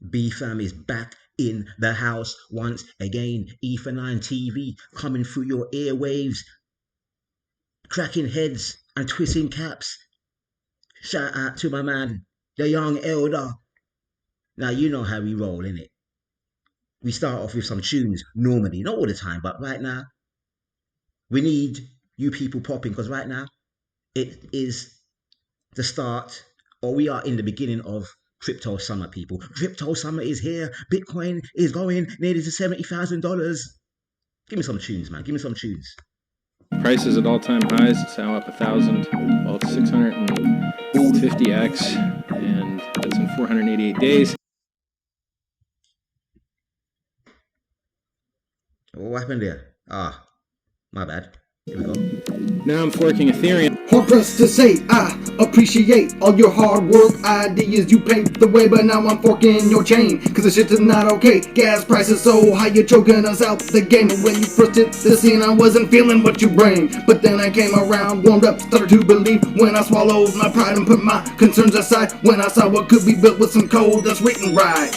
B-Fam is back in the house once again. Ether9 TV coming through your airwaves, cracking heads and twisting caps. Shout out to my man, the young elder. Now you know how we roll, innit? We start off with some tunes normally, not all the time, but right now we need you people popping, because right now it is the start, or we are in the beginning of crypto summer, people. Crypto summer is here. Bitcoin is going nearly to $70,000. Give me some tunes, man. Give me some tunes. Price is at all-time highs. It's now up 1,000, well, 650x, and that's in 488 days. What happened there? Ah, my bad. Here we go. Now I'm forking Ethereum. Hard pressed to say I appreciate all your hard work ideas. You paved the way, but now I'm forking your chain, cause the shit is not okay. Gas prices so high, you're choking us out the game. And when you first hit the scene, I wasn't feeling what you bring, but then I came around, warmed up, started to believe. When I swallowed my pride and put my concerns aside, when I saw what could be built with some code that's written right,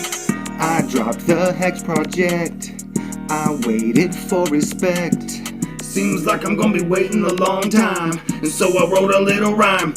I dropped the Hex project. I waited for respect. Seems like I'm gonna be waiting a long time, and so I wrote a little rhyme.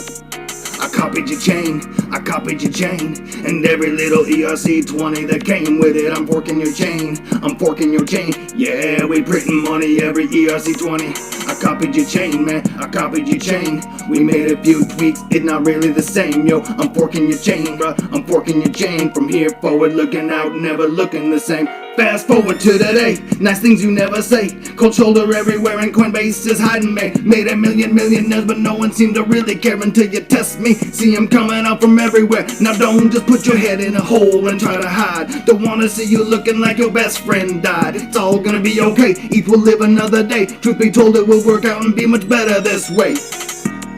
I copied your chain, I copied your chain, and every little ERC20 that came with it. I'm forking your chain, I'm forking your chain. Yeah, we printing money every ERC20. I copied your chain, man, I copied your chain. We made a few tweaks, it's not really the same, yo. I'm forking your chain, bruh, I'm forking your chain. From here forward, looking out, never looking the same. Fast forward to today, nice things you never say. Cold shoulder everywhere and Coinbase is hiding me. Made a million millionaires, but no one seemed to really care until you test me. See them coming out from everywhere. Now don't just put your head in a hole and try to hide. Don't wanna see you looking like your best friend died. It's all gonna be okay, ETH will live another day. Truth be told, it will work out and be much better this way.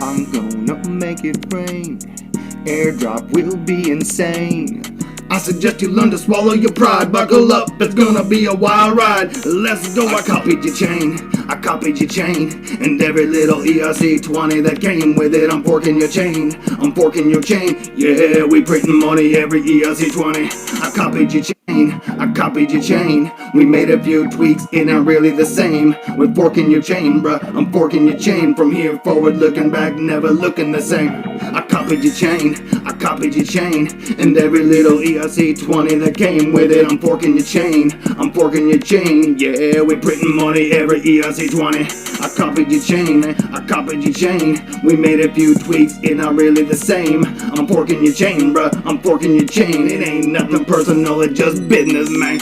I'm gonna make it rain. Airdrop will be insane. I suggest you learn to swallow your pride. Buckle up, it's gonna be a wild ride. Let's go. I copied your chain, I copied your chain, and every little ERC20 that came with it. I'm forking your chain, I'm forking your chain. Yeah, we printing money every ERC20. I copied your chain, I copied your chain. We made a few tweaks, it not really the same. We're forking your chain, bruh, I'm forking your chain. From here forward, looking back, never looking the same. I copied your chain, I copied your chain, and every little ERC20 that came with it. I'm forking your chain, I'm forking your chain. Yeah, we printing money every ERC20. I copied your chain, I copied your chain. We made a few tweaks, it not really the same. I'm forking your chain, bruh, I'm forking your chain. It ain't nothing personal, it's just business, man.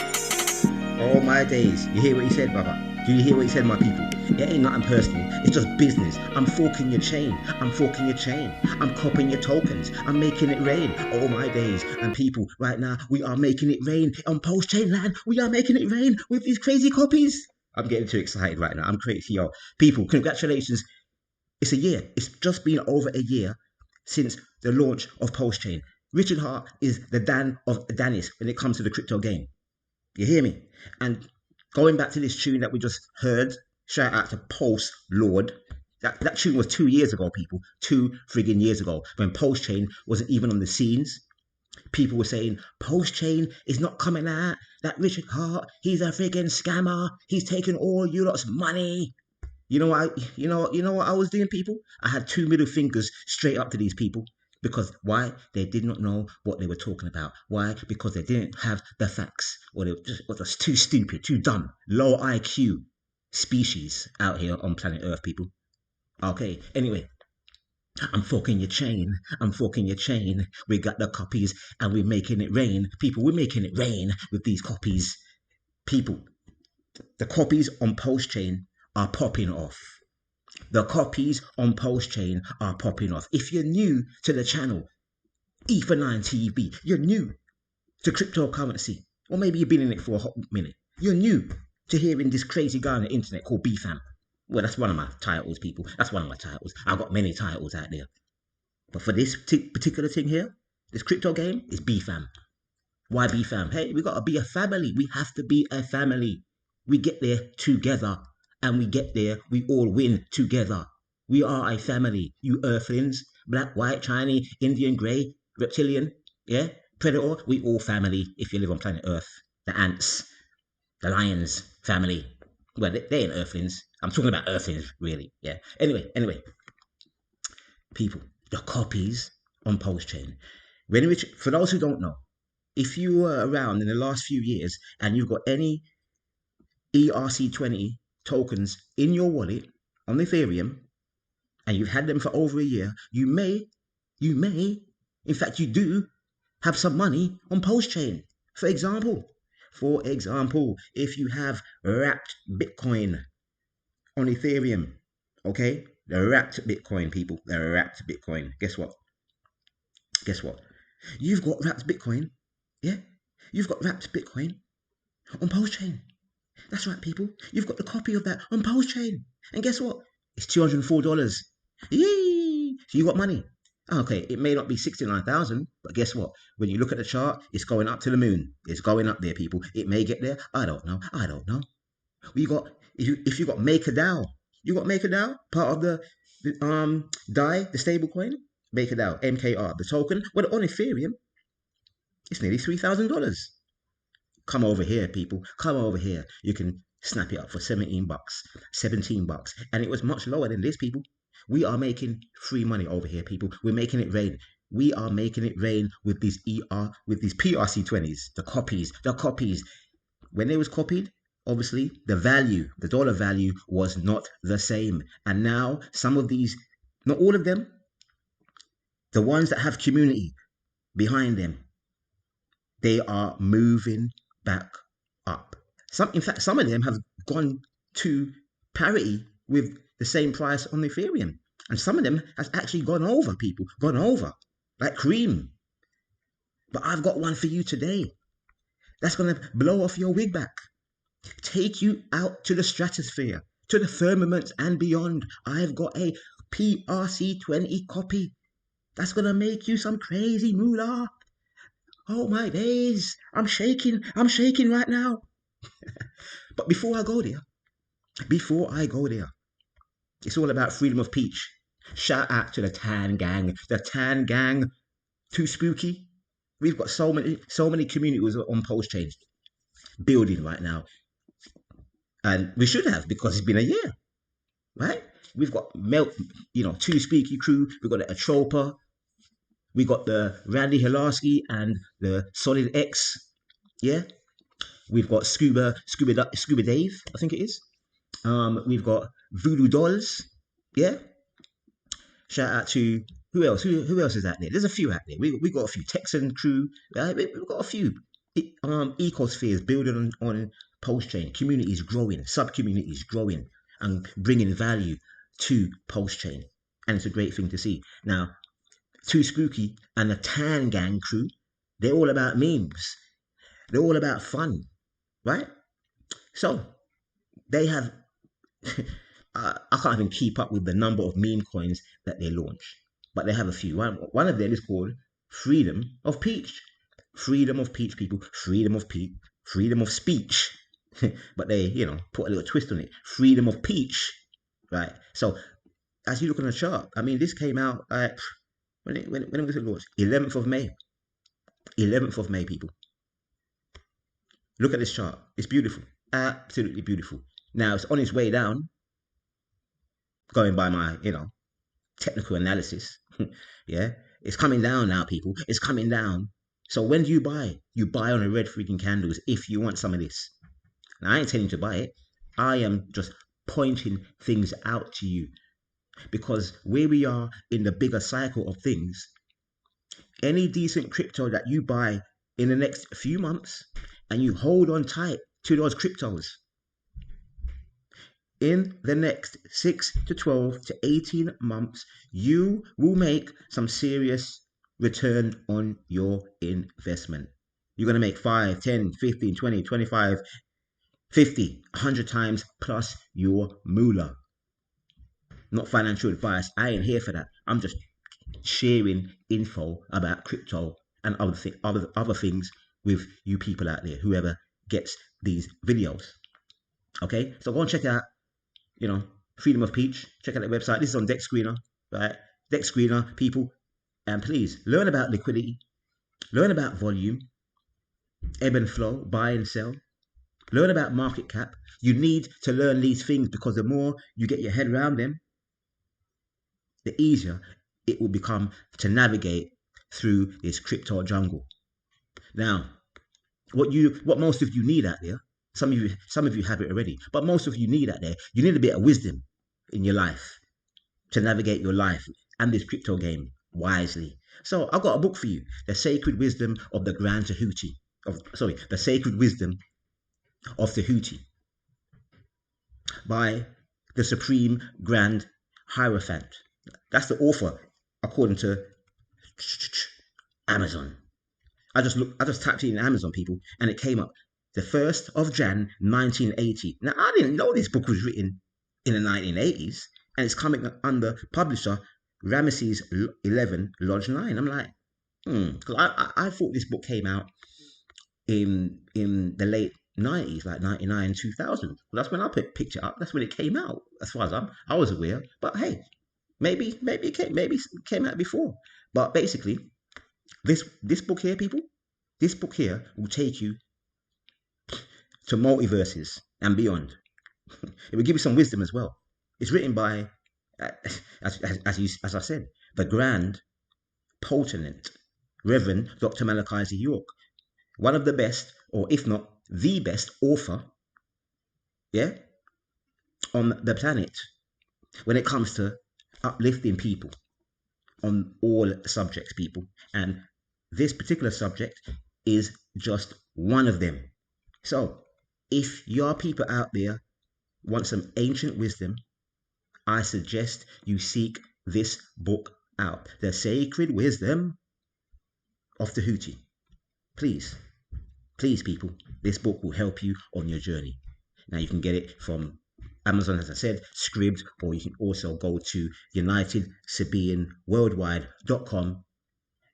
Oh my days. You hear what he said, brother? Do you hear what he said, my people? It ain't nothing personal, it's just business. I'm forking your chain, I'm forking your chain. I'm copying your tokens, I'm making it rain. Oh my days. And people, right now, we are making it rain on post-chain land. We are making it rain with these crazy copies. I'm getting too excited right now. I'm crazy, yo. People, congratulations. It's a year. It's just been over a year since the launch of post-chain. Richard Hart is the Dan of Danis when it comes to the crypto game. You hear me? And going back to this tune that we just heard, shout out to Pulse Lord. That tune was 2 years ago, people. 2 friggin' years ago, when Post-Chain wasn't even on the scenes. People were saying, Post-Chain is not coming out. That Richard Hart, he's a friggin' scammer. He's taking all you lot's money. You know what I was doing, people? I had 2 middle fingers straight up to these people. Because why? They did not know what they were talking about. Why? Because they didn't have the facts, or they were just too stupid, too dumb, low IQ species out here on planet Earth, people. Okay, anyway, I'm forking your chain, I'm forking your chain. We got the copies and we're making it rain. People, we're making it rain with these copies. People, the copies on post-chain are popping off. The copies on post-chain are popping off. If you're new to the channel, Ether9 TV, you're new to cryptocurrency, or maybe you've been in it for a hot minute. You're new to hearing this crazy guy on the internet called B-Fam. Well, that's one of my titles, people. That's one of my titles. I've got many titles out there. But for this particular thing here, this crypto game, is B-Fam. Why B-Fam? Hey, we got to be a family. We have to be a family. We get there together. And we get there, we all win together. We are a family, you earthlings. Black, white, Chinese, Indian, grey, reptilian, yeah? Predator, we all family if you live on planet Earth. The ants, the lions, family. Well, they ain't earthlings. I'm talking about earthlings, really. Yeah. Anyway, people, the copies on Pulse Chain. For those who don't know, if you were around in the last few years and you've got any ERC20 tokens in your wallet on Ethereum, and you've had them for over a year, you may, in fact, you do have some money on Pulse Chain. For example, if you have wrapped Bitcoin on Ethereum, okay, the wrapped Bitcoin, people, the wrapped Bitcoin. Guess what? You've got wrapped Bitcoin, yeah. You've got wrapped Bitcoin on Pulse Chain. That's right, people. You've got the copy of that on Pulse Chain. And guess what? It's $204. Yay! So you got money. Okay, it may not be 69,000, but guess what? When you look at the chart, it's going up to the moon. It's going up there, people. It may get there. I don't know. We got if you got MakerDAO, you got MakerDAO, part of the Dai, the stable coin. MakerDAO, MKR, the token. Well, on Ethereum, it's nearly $3,000. Come over here, people. Come over here. You can snap it up for 17 bucks, 17 bucks. And it was much lower than this, people. We are making free money over here, people. We're making it rain. We are making it rain with these PRC20s, the copies. When they was copied, obviously the dollar value was not the same. And now some of these, not all of them, the ones that have community behind them, they are moving back up. In fact, some of them have gone to parity with the same price on Ethereum. And some of them has actually gone over, people, like cream. But I've got one for you today that's going to blow off your wig back, take you out to the stratosphere, to the firmament and beyond. I've got a PRC20 copy that's going to make you some crazy moolah. Oh my days, I'm shaking right now. But before I go there, it's all about freedom of peach. Shout out to the Tan Gang, too spooky. We've got so many communities on Pulse Chain building right now. And we should have, because it's been a year, right? We've got Too Spooky crew, we've got the Atropa, we got the Randy Hilarski and the Solid X, yeah. We've got Scuba Dave, I think it is. We've got Voodoo Dolls, yeah. Shout out to who else? Who else is out there? There's a few out there. We got a few Texan crew. We've got a few ecospheres building on Pulse Chain. Communities growing, sub-communities growing, and bringing value to Pulse Chain. And it's a great thing to see. Now, Too Spooky and the Tan Gang crew, they're all about memes. They're all about fun, right? So they have I can't even keep up with the number of meme coins that they launch, but they have a few. One of them is called Freedom of Peach. Freedom of Peach, people. Freedom of speech. But they, put a little twist on it. Freedom of Peach, right? So as you look on the chart, I mean, this came out when was it launched? 11th of May. 11th of May, people. Look at this chart. It's beautiful. Absolutely beautiful. Now it's on its way down, going by my, technical analysis. Yeah, it's coming down now, people. It's coming down. So when do you buy? You buy on the red freaking candles if you want some of this. Now, I ain't telling you to buy it. I am just pointing things out to you, because where we are in the bigger cycle of things, any decent crypto that you buy in the next few months and you hold on tight to those cryptos, in the next 6 to 12 to 18 months, you will make some serious return on your investment. You're going to make 5, 10, 15, 20, 25, 50, 100 times plus your moolah. Not financial advice. I ain't here for that. I'm just sharing info about crypto and other things with you people out there, whoever gets these videos. Okay, so go and check out, Freedom of Peach. Check out the website. This is on Dex Screener, right? Dex Screener, people. And please learn about liquidity. Learn about volume, ebb and flow, buy and sell. Learn about market cap. You need to learn these things because the more you get your head around them, the easier it will become to navigate through this crypto jungle. Now, what most of you need out there, some of you have it already, but most of you need out there, you need a bit of wisdom in your life to navigate your life and this crypto game wisely. So I've got a book for you, The Sacred Wisdom of the Grand Tahuti. The Sacred Wisdom of Tahuti by the Supreme Grand Hierophant. That's the author, according to Amazon. I just typed it in Amazon, people, and it came up. The 1st of Jan, 1980. Now, I didn't know this book was written in the 1980s, and it's coming under publisher Ramesses 11, Lodge 9. I'm like, because I thought this book came out in the late 90s, like 99, 2000. Well, that's when I picked it up. That's when it came out, as far as I was aware. But hey, maybe it came out before. But basically, this book here, people, this book here will take you to multiverses and beyond. It will give you some wisdom as well. It's written by, as I said, the Grand Potent Reverend Dr. Malachi Z. York, one of the best, or if not the best author, on the planet when it comes to uplifting people on all subjects, people. And this particular subject is just one of them. So if your people out there want some ancient wisdom, I suggest you seek this book out, The Sacred Wisdom of Tahuti. Please, people, this book will help you on your journey. Now, you can get it from Amazon, as I said, Scribd, or you can also go to UnitedSabianWorldwide.com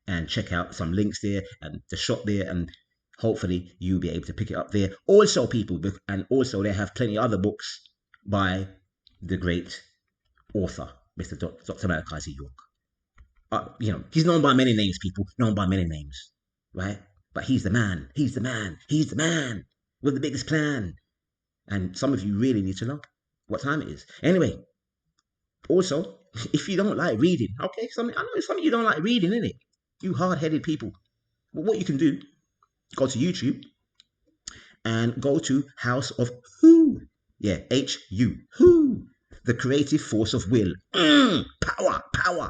and check out some links there and the shop there, and hopefully you'll be able to pick it up there. Also, people, and also they have plenty of other books by the great author, Mr. Dr. Malachi Z. York. He's known by many names, people, known by many names, right? But he's the man with the biggest plan. And some of you really need to know what time it is. Anyway, also, if you don't like reading, okay, I know some of you don't like reading, innit? You hard-headed people. Well, what you can do, go to YouTube and go to House of Who. Yeah, H-U. Who. The Creative Force of Will. Power,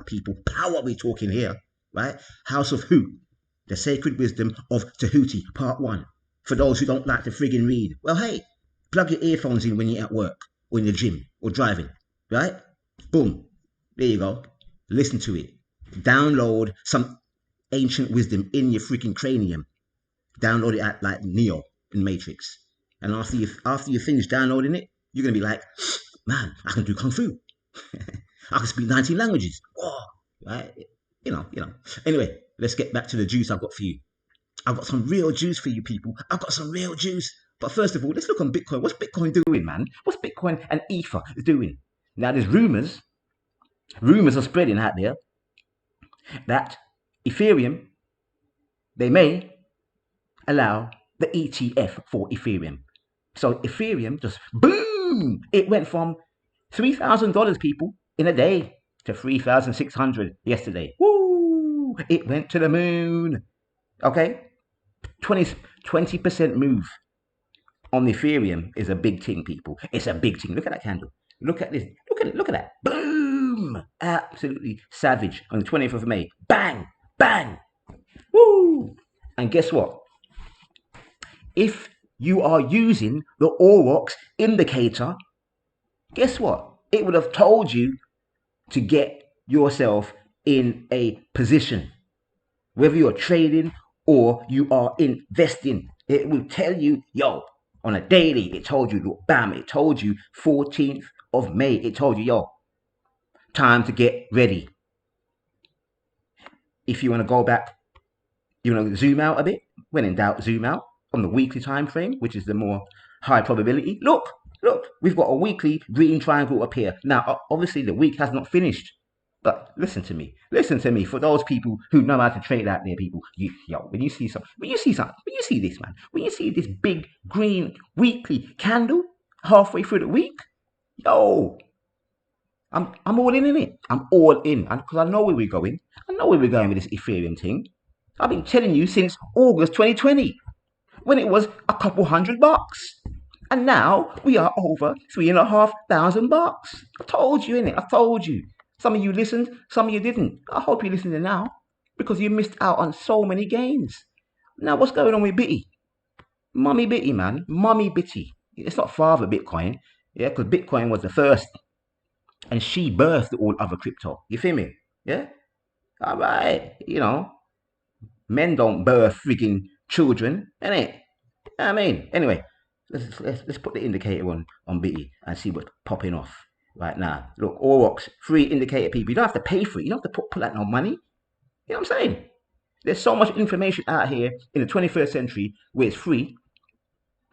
people. Power we're talking here, right? House of Who. The Sacred Wisdom of Tahuti, Part 1. For those who don't like to friggin' read. Well, hey, plug your earphones in when you're at work or in the gym or driving, right? Boom. There you go. Listen to it. Download some ancient wisdom in your freaking cranium. Download it at like Neo in Matrix. And after you finish downloading it, you're going to be like, man, I can do Kung Fu. I can speak 19 languages. Oh, right? You know. Anyway, let's get back to the juice I've got for you. I've got some real juice for you, people. I've got some real juice. But first of all, let's look on Bitcoin. What's Bitcoin doing, man? What's Bitcoin and Ether doing? Now, there's rumors are spreading out there that Ethereum, they may allow the ETF for Ethereum. So Ethereum just boom, it went from $3,000, people, in a day to $3,600 yesterday. Woo! It went to the moon. Okay, 20% move on Ethereum is a big thing, people. It's a big thing. Look at that candle. Look at this. Look at that. Boom! Absolutely savage on the 20th of May. Bang! Bang! Woo! And guess what? If you are using the aurox indicator, guess what? It would have told you to get yourself in a position. Whether you're trading or you are investing, it will tell you, yo, on a daily, it told you, look, bam, it told you 14th of May, it told you, yo, time to get ready. If you want to go back, you want to zoom out a bit, when in doubt, zoom out on the weekly time frame, which is the more high probability. Look, we've got a weekly green triangle up here. Now, obviously, the week has not finished. But listen to me. Listen to me. For those people who know how to trade out there, people, when you see this, man, when you see this big green weekly candle halfway through the week, yo, I'm all in it. I'm all in, and because I know where we're going. I know where we're going with this Ethereum thing. I've been telling you since August 2020, when it was a couple $100, and now we are over $3,500. I told you, innit? I told you. Some of you listened, some of you didn't. I hope you're listening now, because you missed out on so many gains. Now, what's going on with Bitty? Mummy Bitty, man. Mummy Bitty. It's not Father Bitcoin, yeah, because Bitcoin was the first, and she birthed all other crypto. You feel me? Yeah? All right. Men don't birth freaking children, innit? I mean, anyway, let's put the indicator on Bitty and see what's popping off right now. Look, aurox, free indicator, people. You don't have to pay for it. You don't have to put out no money. You know what I'm saying? There's so much information out here in the 21st century where it's free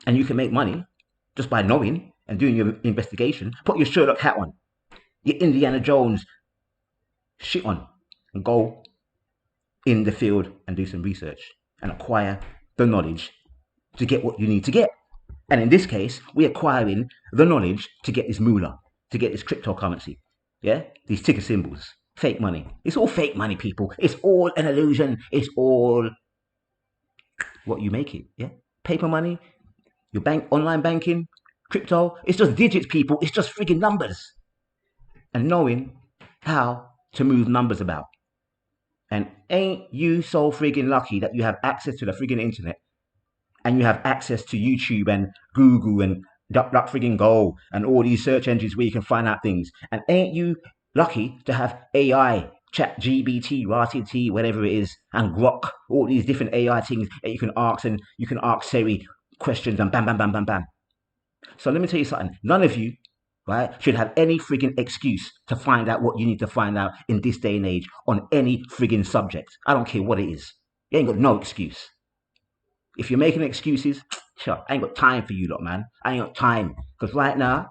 and you can make money just by knowing and doing your investigation. Put your Sherlock hat on, your Indiana Jones shit on, and go in the field and do some research and acquire the knowledge to get what you need to get. And in this case, we're acquiring the knowledge to get this moolah, to get this cryptocurrency. Yeah? These ticker symbols. Fake money. It's all fake money, people. It's all an illusion. It's all what you make it. Yeah? Paper money, your bank, online banking, crypto. It's just digits, people. It's just friggin' numbers. And knowing how to move numbers about. And ain't you so friggin' lucky that you have access to the friggin' internet, and you have access to YouTube and Google and DuckDuckFriggin' and all these search engines where you can find out things. And ain't you lucky to have AI, ChatGPT, RTT, whatever it is, and Grok, all these different AI things that you can ask, and you can ask Siri questions and bam, bam, bam, bam, bam. So let me tell you something. None of you, right, should have any friggin' excuse to find out what you need to find out in this day and age on any friggin' subject. I don't care what it is. You ain't got no excuse. If you're making excuses, sure, I ain't got time for you lot, man. I ain't got time. Because right now,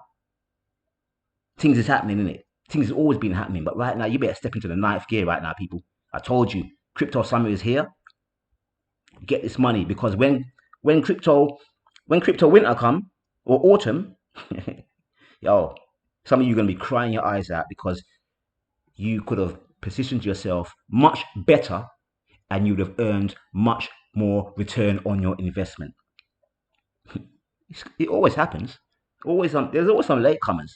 things is happening, innit? Things has always been happening. But right now, you better step into the ninth gear right now, people. I told you, crypto summer is here. Get this money. Because when crypto winter come, or autumn, yo, some of you are going to be crying your eyes out, because you could have positioned yourself much better and you would have earned much more return on your investment. It always happens. There's always some latecomers.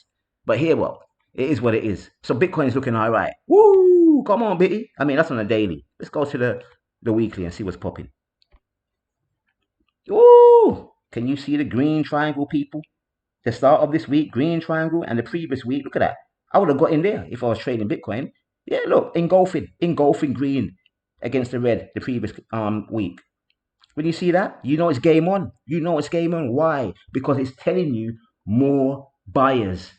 But here, well, it is what it is. So Bitcoin is looking all right. Woo! Come on, Bitty. I mean, that's on a daily. Let's go to the weekly and see what's popping. Woo! Can you see the green triangle, people? The start of this week, green triangle, and the previous week, look at that. I would have got in there if I was trading Bitcoin. Yeah, look, engulfing green against the red the previous week. When you see that, you know it's game on. You know it's game on. Why? Because it's telling you more buyers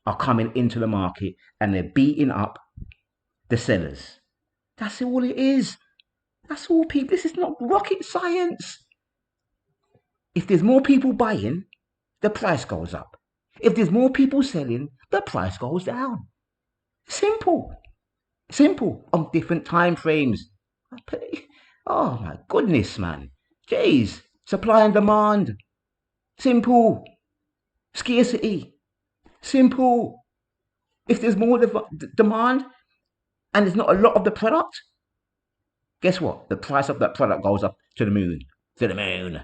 are coming into the market and they're beating up the sellers. That's all it is. That's all, people. This is not rocket science. If there's more people buying, the price goes up. If there's more people selling, the price goes down. Simple. On different time frames. Oh my goodness, man. Jeez. Supply and demand. Simple. Scarcity. Simple. If there's more demand and there's not a lot of the product, guess what? The price of that product goes up to the moon. To the moon.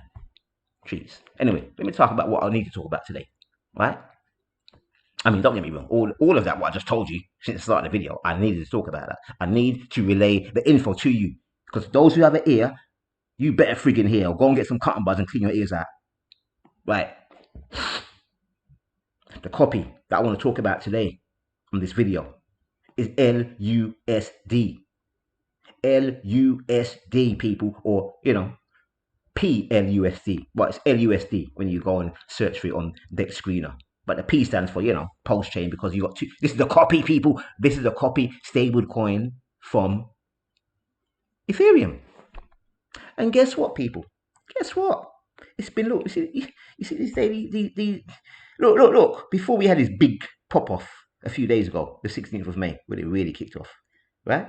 Jeez. Anyway, let me talk about what I need to talk about today. Right? I mean, don't get me wrong. All of that, what I just told you since the start of the video, I needed to talk about that. I need to relay the info to you. Because those who have an ear, you better friggin' hear. Or go and get some cotton buds and clean your ears out. Right. The copy that I want to talk about today on this video is LUSD. LUSD, people. Or, PLUSD. Well, it's LUSD when you go and search for it on Dex Screener. But the P stands for, post chain, because you got two. This is the copy, people. This is the copy stable coin from Ethereum. And guess what, people? Guess what? It's been, look, you see this daily, look. Before we had this big pop off a few days ago, the 16th of May, when it really kicked off, right?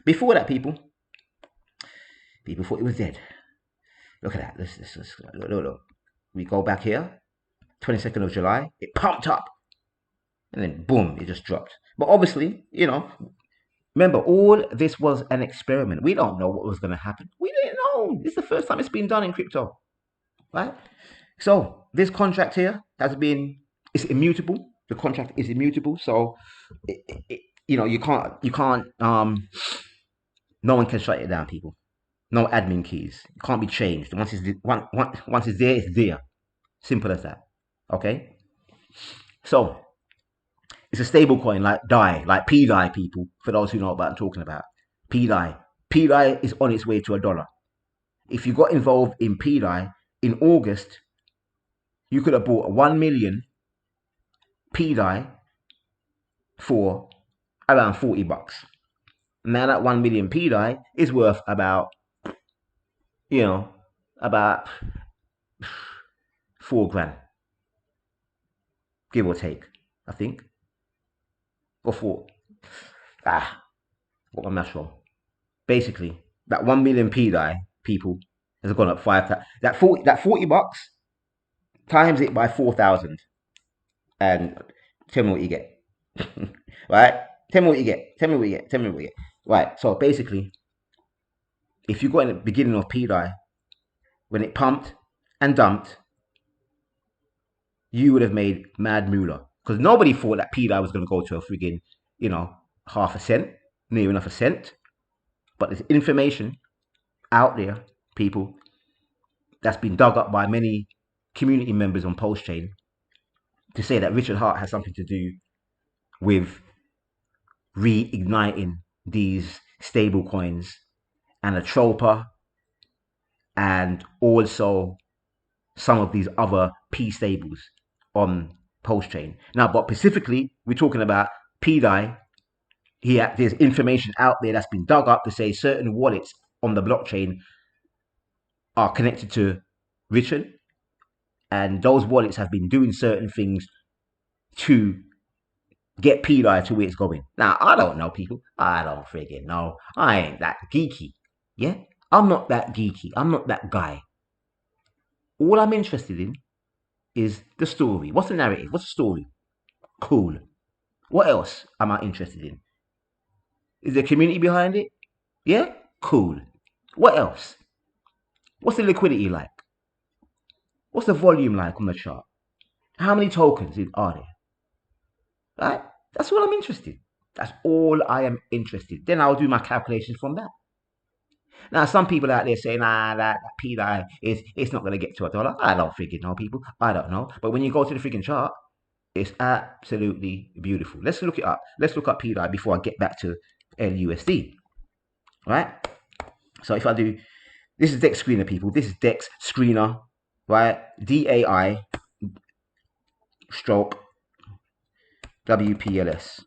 Before that, people thought it was dead. Look at that. Look. We go back here, 22nd of July, it pumped up, and then boom, it just dropped. But obviously, remember, all this was an experiment. We don't know what was going to happen. We didn't know. This is the first time it's been done in crypto, right? So this contract here it's immutable. The contract is immutable. So, you can't, no one can shut it down, people. No admin keys. It can't be changed. Once it's there, it's there. Simple as that. Okay. So it's a stable coin like Pdai, like Pdai, people. For those who know what I'm talking about, Pdai is on its way to $1. If you got involved in Pdai in August, you could have bought 1 million Pdai for around $40. Now that 1 million Pdai is worth about about $4,000, give or take, I think, or four. What my maths wrong. Basically, that 1 million Pdai, people, has gone up 5,000. That $40 times it by 4,000, and tell me what you get. Right? Tell me what you get. Right. So basically, if you got in the beginning of Pdai, when it pumped and dumped, you would have made mad moolah. Because nobody thought that Pdai was going to go to a friggin', half a cent, near enough a cent. But there's information out there, people, that's been dug up by many community members on Postchain to say that Richard Hart has something to do with reigniting these stable coins and a Tropa and also some of these other P stables on Postchain. Now, but specifically, we're talking about Pdai. There's information out there that's been dug up to say certain wallets on the blockchain are connected to Richard, and those wallets have been doing certain things to get Pdai to where it's going. Now, I don't know, people. I don't friggin' know. I ain't that geeky. Yeah? I'm not that geeky. I'm not that guy. All I'm interested in is the story. What's the narrative? What's the story? Cool. What else am I interested in? Is there a community behind it? Yeah? Cool. What else? What's the liquidity like? What's the volume like on the chart? How many tokens are there? Right? That's all I'm interested in. That's all I am interested in. Then I'll do my calculations from that. Now, some people out there saying, that Pdai it's not going to get to $1. I don't freaking know, people. I don't know. But when you go to the freaking chart, it's absolutely beautiful. Let's look it up. Let's look up Pdai before I get back to LUSD. Right? So if I do, this is Dex Screener, people. This is Dex Screener, right? DAI stroke WPLS.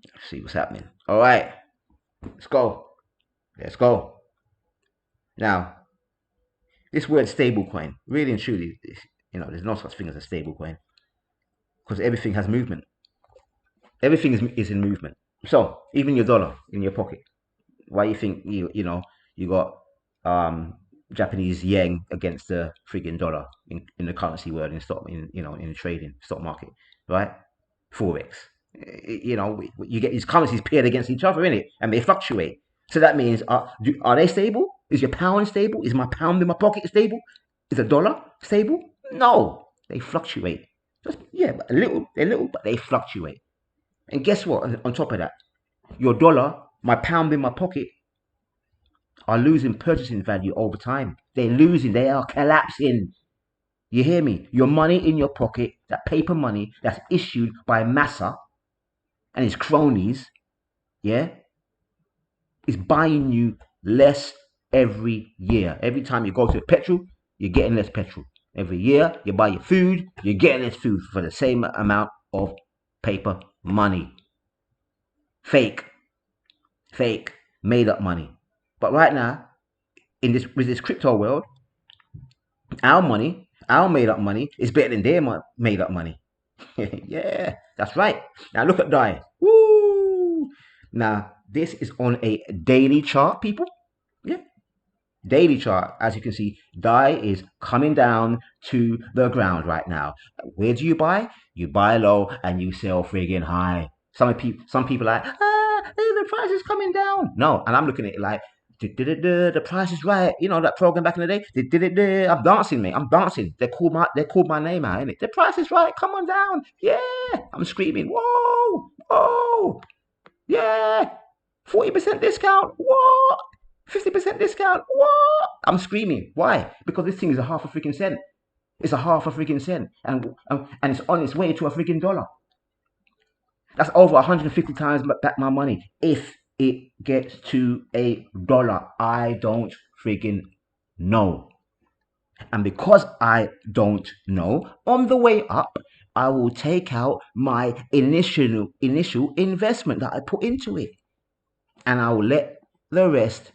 Let's see what's happening. All right, let's go. Now, this word stablecoin, really and truly, there's no such thing as a stablecoin because everything has movement. Everything is in movement. So even your dollar in your pocket, why you think you got Japanese yen against the friggin' dollar in the currency world in trading stock market, right? Forex. You get these currencies paired against each other, innit? And they fluctuate. So that means, are they stable? Is your pound stable? Is my pound in my pocket stable? Is the dollar stable? No, they fluctuate. But they're little, but they fluctuate. And guess what? On top of that, your dollar, my pound in my pocket, are losing purchasing value over time. They're losing. They are collapsing. You hear me? Your money in your pocket, that paper money that's issued by Massa and his cronies, yeah, is buying you less every year. Every time you go to the petrol, you're getting less petrol. Every year you buy your food, you're getting less food for the same amount of paper money. Fake, made up money. But right now, with this crypto world, our money Our made up money is better than their made up money. Yeah, that's right. Now look at Pdai. Woo! Now this is on a daily chart, people. Yeah, daily chart. As you can see, Pdai is coming down to the ground right now. Where do you buy? You buy low and you sell friggin' high. Some people are like, the price is coming down. No, and I'm looking at it like, the price is right. You know that program back in the day. I'm dancing, mate. I'm dancing. They called my name out, innit? The price is right. Come on down. Yeah. I'm screaming. Whoa, whoa. Yeah. 40% discount. What? 50% discount. What? I'm screaming. Why? Because this thing is a half a freaking cent. It's a half a freaking cent, and it's on its way to a freaking dollar. That's over 150 times back my money. If it gets to a dollar, I don't freaking know. And because I don't know, on the way up, I will take out my initial investment that I put into it, and I will let the rest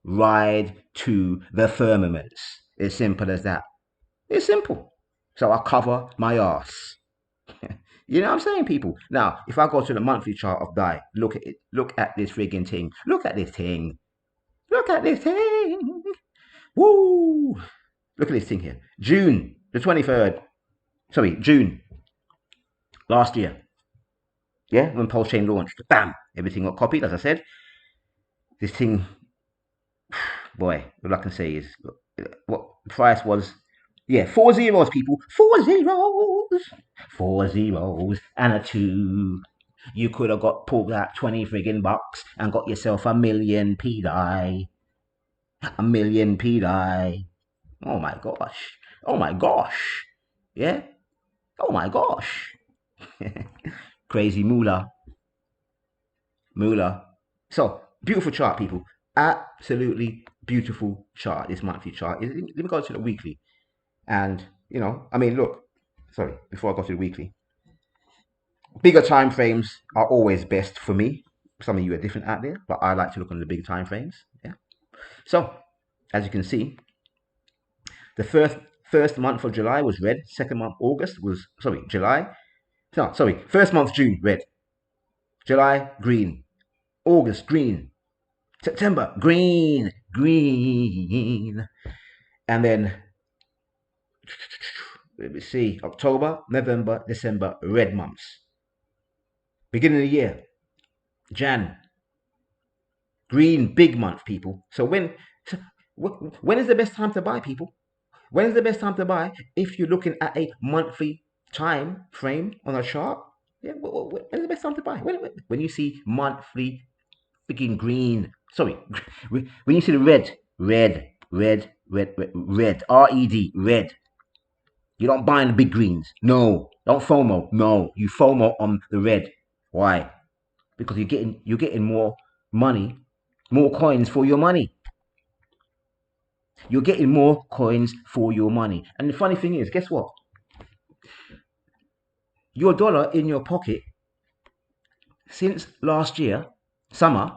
ride to the firmaments. It's simple as that. It's simple. So I cover my ass. You know what I'm saying, people? Now, if I go to the monthly chart of Pdai, look at it. Look at this friggin' thing. Look at this thing. Look at this thing. Woo! Look at this thing here. June the 23rd. Sorry, June last year. Yeah, when Pulse Chain launched. Bam! Everything got copied, as I said. This thing, boy, all I can say is what the price was. Yeah, 4 zeros, people. 4 zeros. 4 zeros and a 2. You could have pulled that 20 friggin' bucks and got yourself a million Pdai. A million Pdai. Oh my gosh. Oh my gosh. Yeah? Oh my gosh. Crazy moolah. Moolah. So, beautiful chart, people. Absolutely beautiful chart, this monthly chart. Let me go to the weekly. And, you know, I mean, look. Sorry, before I go to the weekly. Bigger time frames are always best for me. Some of you are different out there, but I like to look on the big time frames. Yeah. So, as you can see, the first month of July was red. Second month August was July. No, sorry. First month June red. July green. August green. September green. And then let me see. October, November, December red months. Beginning of the year, Jan, green big month, people. So when is the best time to buy, people? When is the best time to buy if you're looking at a monthly time frame on a chart? Yeah, when is the best time to buy? When you see monthly freaking green. Sorry, when you see the red, red, R-E-D, red. You don't buy in the big greens. No, don't FOMO. No, you FOMO on the red. Why? Because you're getting more money, more coins for your money. You're getting more coins for your money. And the funny thing is, guess what? Your dollar in your pocket since last year, summer,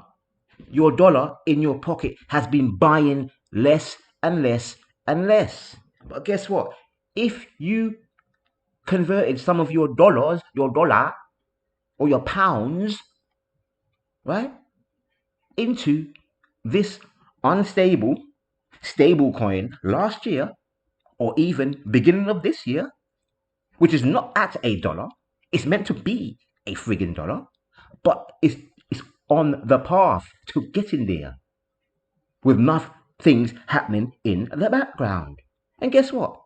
your dollar in your pocket has been buying less and less and less. But guess what? If you converted some of your dollars, your dollar, or your pounds, right, into this unstable stable coin last year, or even beginning of this year, which is not at $1, it's meant to be a friggin' dollar, but it's on the path to getting there with enough things happening in the background. And guess what?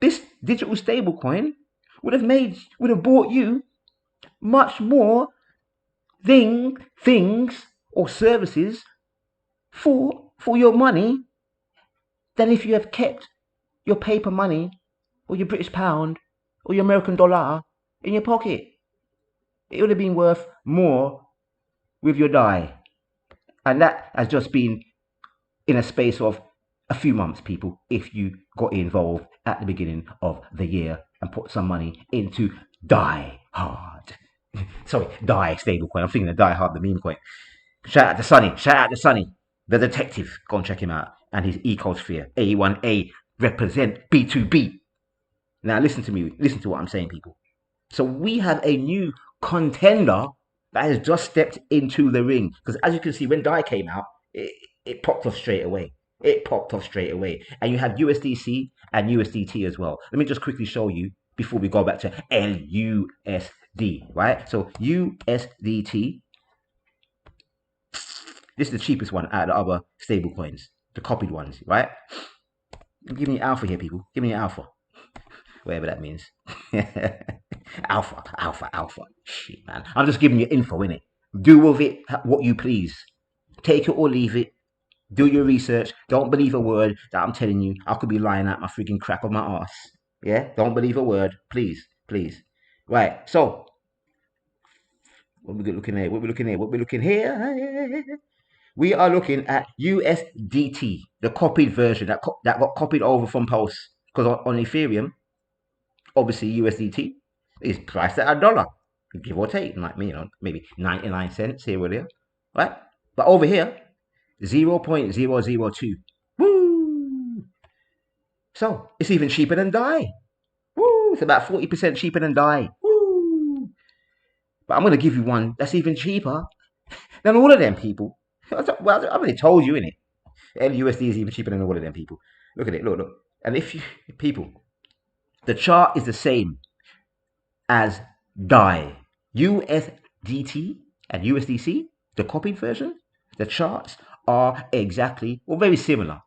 This digital stable coin would have bought you much more things or services for your money than if you have kept your paper money or your British pound or your American dollar in your pocket. It would have been worth more with your Pdai. And that has just been in a space of a few months, people, if you got involved at the beginning of the year and put some money into Pdai Hard. Sorry, Pdai stablecoin. I'm thinking of Pdai Hard, the meme coin. Shout out to Sonny, the detective. Go and check him out. And his ecosphere, A1A, represent B2B. Now listen to me. Listen to what I'm saying, people. So we have a new contender that has just stepped into the ring. Because as you can see, when Pdai came out, it popped off straight away. It popped off straight away. And you have USDC and USDT as well. Let me just quickly show you before we go back to LUSD, right? So USDT, this is the cheapest one out of the other stable coins, the copied ones, right? Give me alpha here, people. Give me alpha. Whatever that means. Alpha. Shit, man. I'm just giving you info, innit? Do with it what you please. Take it or leave it. Do your research. Don't believe a word that I'm telling you. I could be lying out my freaking crack of my ass. Yeah? Don't believe a word. Please. Right. So, what we're looking at? What we're looking here? We are looking at USDT, the copied version that got copied over from Pulse. Because on Ethereum, obviously USDT is priced at $1, give or take, like me, maybe 99 cents here or there, right? But over here, 0.002. Woo! So it's even cheaper than Pdai. Woo! It's about 40% cheaper than Pdai. Woo! But I'm going to give you one that's even cheaper than all of them, people. Well, I've already told you, innit? LUSD is even cheaper than all of them, people. Look at it, look. And if you, people, the chart is the same as Pdai. USDT and USDC, the copied version, the charts are exactly, or very similar,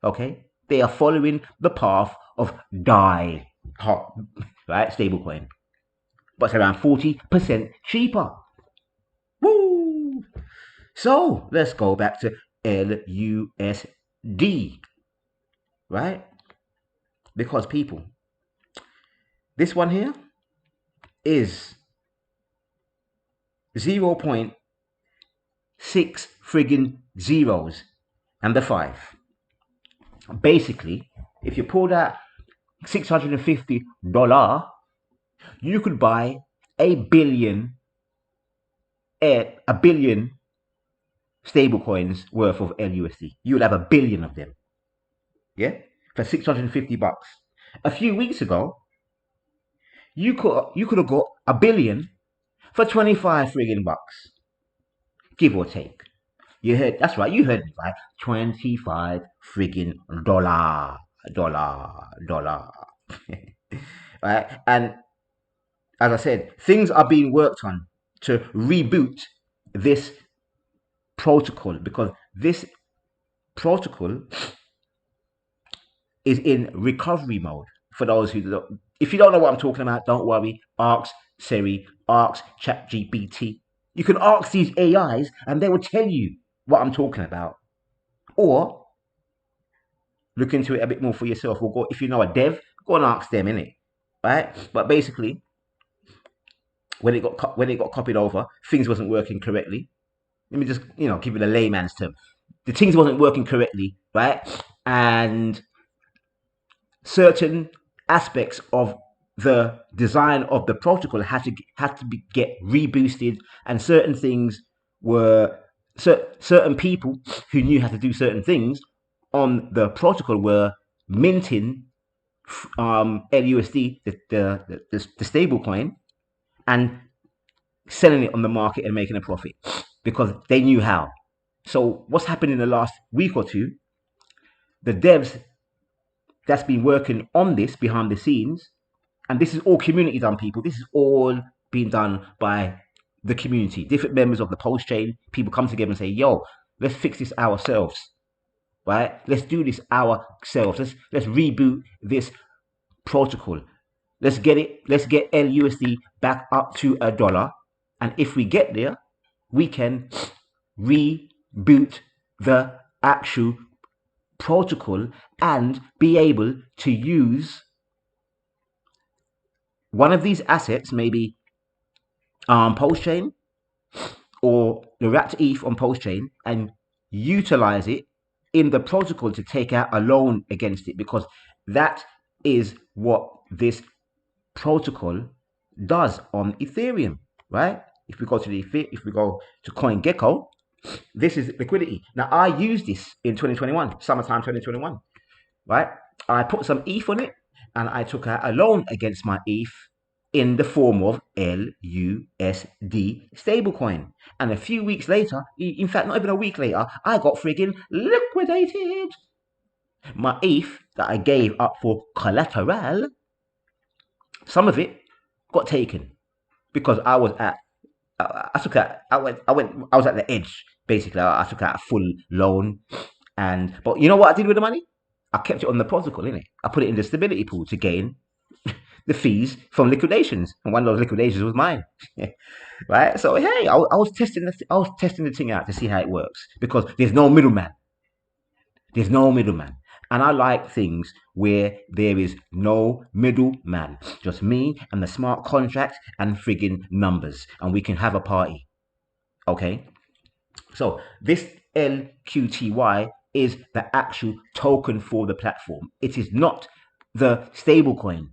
okay? They are following the path of Pdai, right, stablecoin. But it's around 40% cheaper. Woo! So, let's go back to LUSD, right? Because people, this one here is 0.6 friggin' zeros and the 5. Basically, if you pull that $650, you could buy a billion stable coins worth of LUSD. You would have a billion of them. Yeah? For $650. A few weeks ago, you could have got a billion for 25 friggin' bucks, give or take. You heard, that's right, you heard me right, 25 friggin' dollar. Right? And as I said, things are being worked on to reboot this protocol, because this protocol is in recovery mode. For those who don't, if you don't know what I'm talking about, don't worry. Aurox, Siri, Aurox, ChatGPT. You can ask these AIs and they will tell you what I'm talking about. Or look into it a bit more for yourself. Or go, if you know a dev, go and ask them, innit? Right? But basically, when it got copied over, things wasn't working correctly. Let me just, give it a layman's term. The things wasn't working correctly, right? And certain aspects of the design of the protocol had to get reboosted, and certain things were certain people who knew how to do certain things on the protocol were minting LUSD, the stable coin, and selling it on the market and making a profit because they knew how. So what's happened in the last week or two, the devs that's been working on this behind the scenes, and this is all community done, people. This is all being done by the community, different members of the Pulse chain. People come together and say, yo, let's fix this ourselves, right? Let's do this ourselves. Let's reboot this protocol. Let's get LUSD back up to $1. And if we get there, we can reboot the actual protocol and be able to use one of these assets, maybe Pulse chain or the wrapped ETH on Pulse chain, and utilize it in the protocol to take out a loan against it, because that is what this protocol does on Ethereum, right? If we go to CoinGecko, this is liquidity. Now I used this in 2021, summertime 2021, right? I put some ETH on it, and I took out a loan against my ETH in the form of LUSD stablecoin. And a few weeks later, in fact, not even a week later, I got friggin' liquidated. My ETH that I gave up for collateral, some of it got taken because I was at I took out I was at the edge basically. I took out a full loan, but you know what I did with the money? I kept it on the protocol, innit? I put it in the stability pool to gain the fees from liquidations, and one of those liquidations was mine. Right? So hey, I was testing the thing out to see how it works because there's no middleman. There's no middleman. And I like things where there is no middleman. Just me and the smart contract and friggin' numbers. And we can have a party. Okay? So this LQTY is the actual token for the platform. It is not the stablecoin.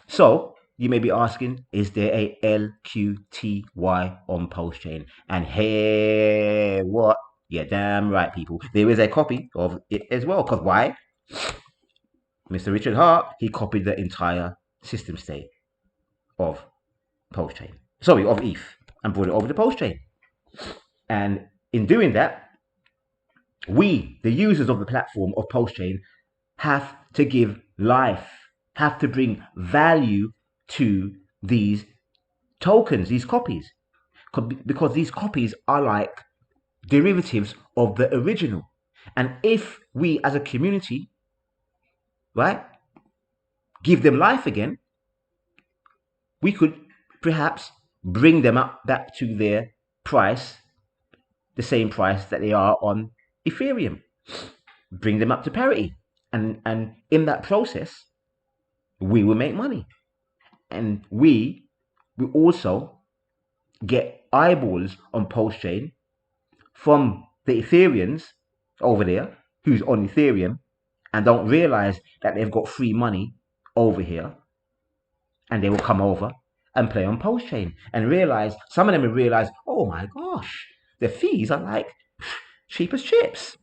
So you may be asking, is there a LQTY on Postchain? And hey, what? Yeah, damn right, people. There is a copy of it as well. Because why? Mr. Richard Hart, he copied the entire system state of Postchain. Sorry, of ETH, and brought it over to Postchain. And in doing that, we, the users of the platform of Postchain, have to give life, have to bring value to these tokens, these copies. Because these copies are like derivatives of the original. And if we as a community, right, give them life again, we could perhaps bring them up back to their price, the same price that they are on Ethereum. Bring them up to parity. And in that process, we will make money. And we will also get eyeballs on Postchain from the Ethereans over there who's on Ethereum and don't realize that they've got free money over here, and they will come over and play on Postchain and realize, some of them will realize, oh my gosh, the fees are like cheap as chips,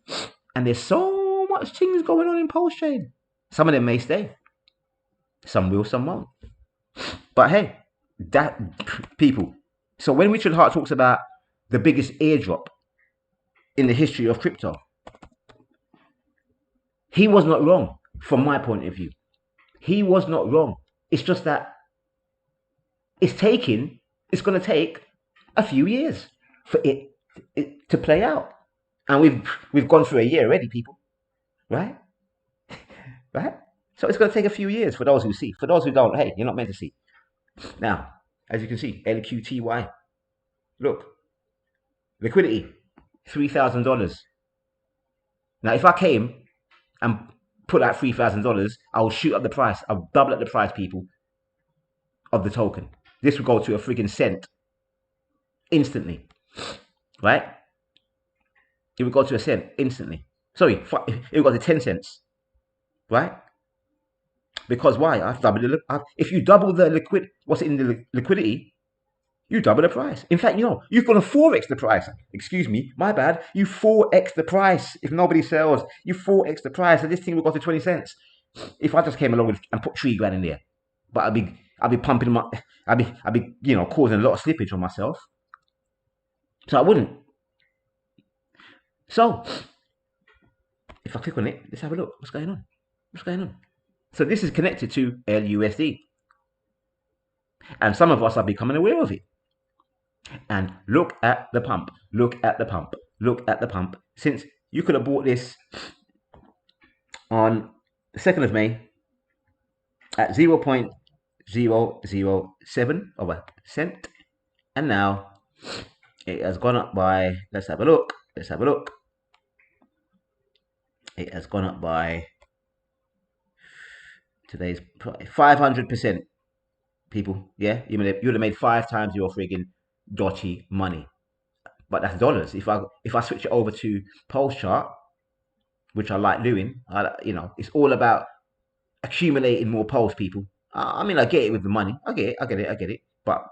and there's so much things going on in Postchain. Some of them may stay, some will, some won't. But hey, that people. So when Richard Hart talks about the biggest airdrop in the history of crypto, he was not wrong from my point of view. He was not wrong. It's just that it's going to take a few years for it to play out. And we've gone through a year already, people. Right? Right? So it's going to take a few years for those who see. For those who don't, hey, you're not meant to see. Now, as you can see, LQTY. Look. Liquidity. $3,000. Now, if I came and put out $3,000, I'll shoot up the price. I'll double up the price, people, of the token. This will go to a freaking cent instantly. Right? It would go to a cent instantly. Sorry, it would go to 10 cents. Right? Because why? I've doubled if you double the what's in the liquidity, you double the price. In fact, you're going to 4x the price. Excuse me, my bad. You 4x the price. If nobody sells, you 4x the price, and this thing will go to 20 cents. If I just came along and put $3,000 in there, but I'll be pumping I'll be causing a lot of slippage on myself. So I wouldn't. So if I click on it, let's have a look. What's going on? What's going on? So this is connected to LUSD. And some of us are becoming aware of it. And look at the pump. Look at the pump. Look at the pump. Since you could have bought this on the 2nd of May at 0.007 of a cent. And now it has gone up by, let's have a look. Let's have a look. It has gone up by today's 500%. People, yeah, you would have made 5 times your friggin' dotty money, but that's dollars. If I switch it over to Pulse chart, which I like doing, it's all about accumulating more Pulse, people. I mean, I get it with the money, I get it. But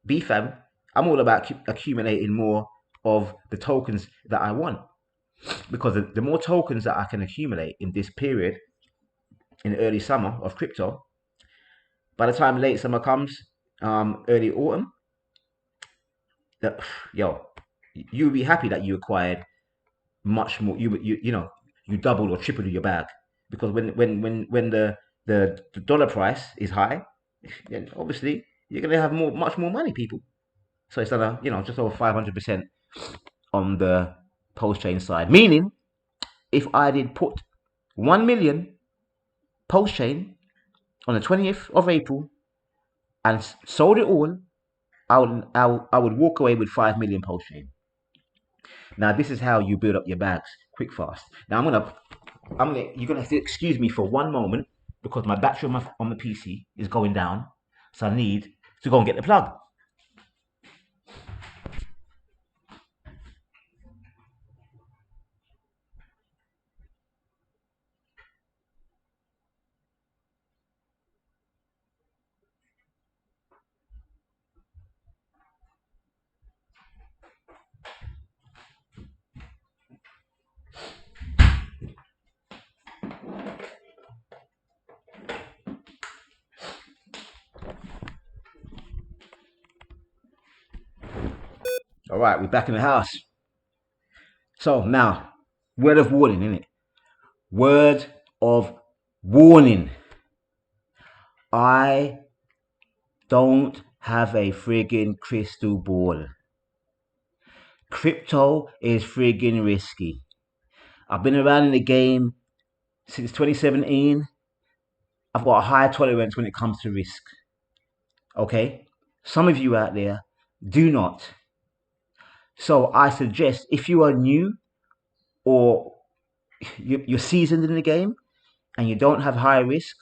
BFAM, I'm all about accumulating more of the tokens that I want, because the more tokens that I can accumulate in this period, in the early summer of crypto, by the time late summer comes, early autumn, that yo, you'll be happy that you acquired much more. You doubled or tripled your bag, because when the dollar price is high, then obviously you're gonna have much more money, people. So it's done just over 500% on the post chain side. Meaning, if I did put 1 million post chain on the 20th of April and sold it all, I would walk away with 5 million post chain. Now this is how you build up your bags quick fast. Now you're gonna have to excuse me for one moment because my battery on the PC is going down, so I need to go and get the plug. All right, we're back in the house. So now, word of warning, innit? Word of warning. I don't have a friggin' crystal ball. Crypto is friggin' risky. I've been around in the game since 2017. I've got a high tolerance when it comes to risk. Okay? Some of you out there do not. So I suggest, if you are new or you're seasoned in the game and you don't have high risk,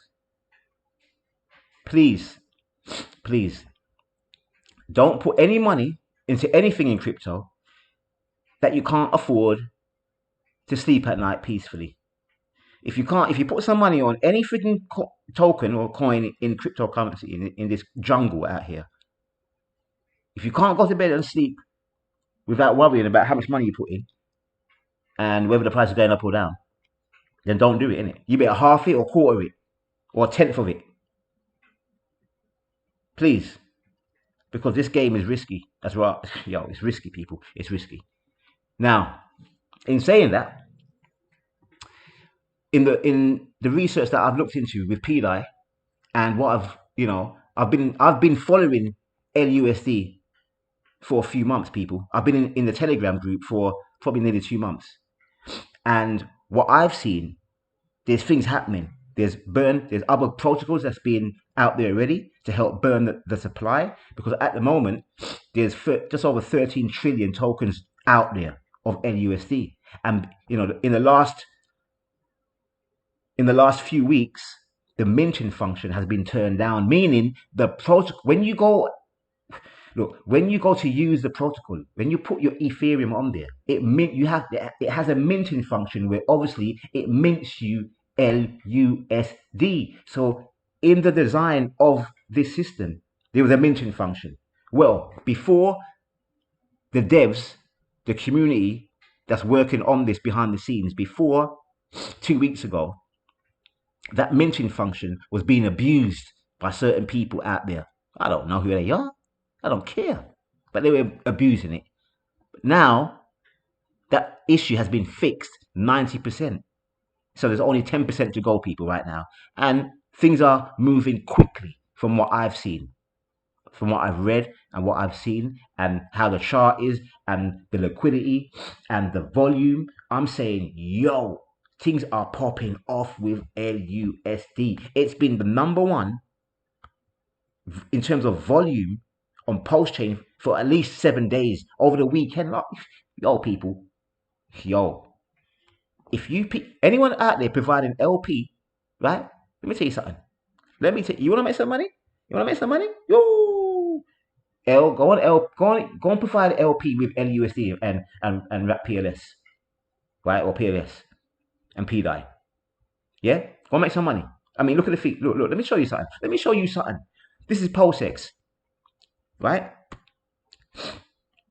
please don't put any money into anything in crypto that you can't afford to sleep at night peacefully. If you put some money on any freaking token or coin in cryptocurrency in this jungle out here, if you can't go to bed and sleep without worrying about how much money you put in and whether the price is going up or down, then don't do it, innit? You better half it or quarter it or a tenth of it. Please. Because this game is risky. That's right. Yo, it's risky, people. It's risky. Now, in saying that, in the research that I've looked into with Pdai and what I've been following LUSD for a few months, people. I've been in the Telegram group for probably nearly 2 months. And what I've seen, there's things happening. There's other protocols that's been out there already to help burn the supply, because at the moment there's just over 13 trillion tokens out there of LUSD. And in the last few weeks, the minting function has been turned down, meaning the protocol, when you go to use the protocol, when you put your Ethereum on there, it has a minting function where obviously it mints you LUSD. So in the design of this system, there was a minting function. Well, before, the devs, the community that's working on this behind the scenes, before 2 weeks ago, that minting function was being abused by certain people out there. I don't know who they are. I don't care. But they were abusing it. Now, that issue has been fixed 90%. So there's only 10% to go, people, right now. And things are moving quickly from what I've seen, from what I've read and what I've seen, and how the chart is and the liquidity and the volume. I'm saying, yo, things are popping off with LUSD. It's been the number one in terms of volume on post chain for at least 7 days over the weekend. Yo, people, yo, if you pick anyone out there providing LP, right? Let me tell you something. You want to make some money? Yo, go on provide LP with LUSD and wrap PLS, right? Or PLS and Pdai. Yeah, go make some money. I mean, look at the feet. Look. Let me show you something. This is PulseX, right?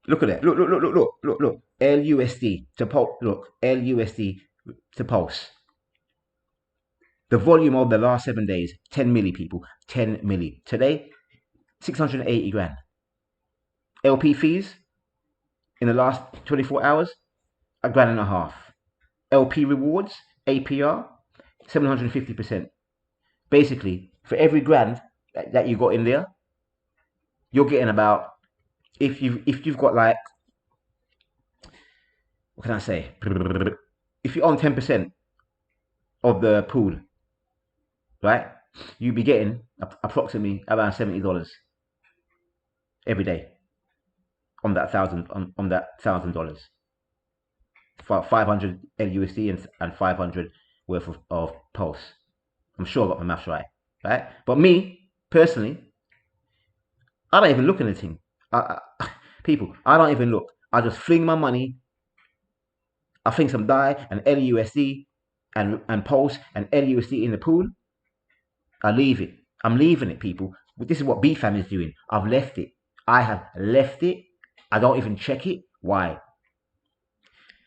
Look at that. Look. LUSD to Pulse. Look, LUSD to Pulse. The volume of the last 7 days, 10 milli, people. 10 milli. Today, 680 grand. LP fees in the last 24 hours, a grand and a half. LP rewards, APR, 750%. Basically, for every grand that you got in there, you're getting about, if you've got like, what can I say? If you own 10% of the pool, right, you'd be getting approximately around $70 every day on that $1,000. 500 LUSD and 500 worth of pulse. I'm sure I got my maths right, right? But me personally, I don't even look at anything. People, I don't even look. I just fling my money. I fling some Pdai and LUSD and pulse and LUSD in the pool. I leave it. I'm leaving it, people. This is what BFAM is doing. I've left it. I have left it. I don't even check it. Why?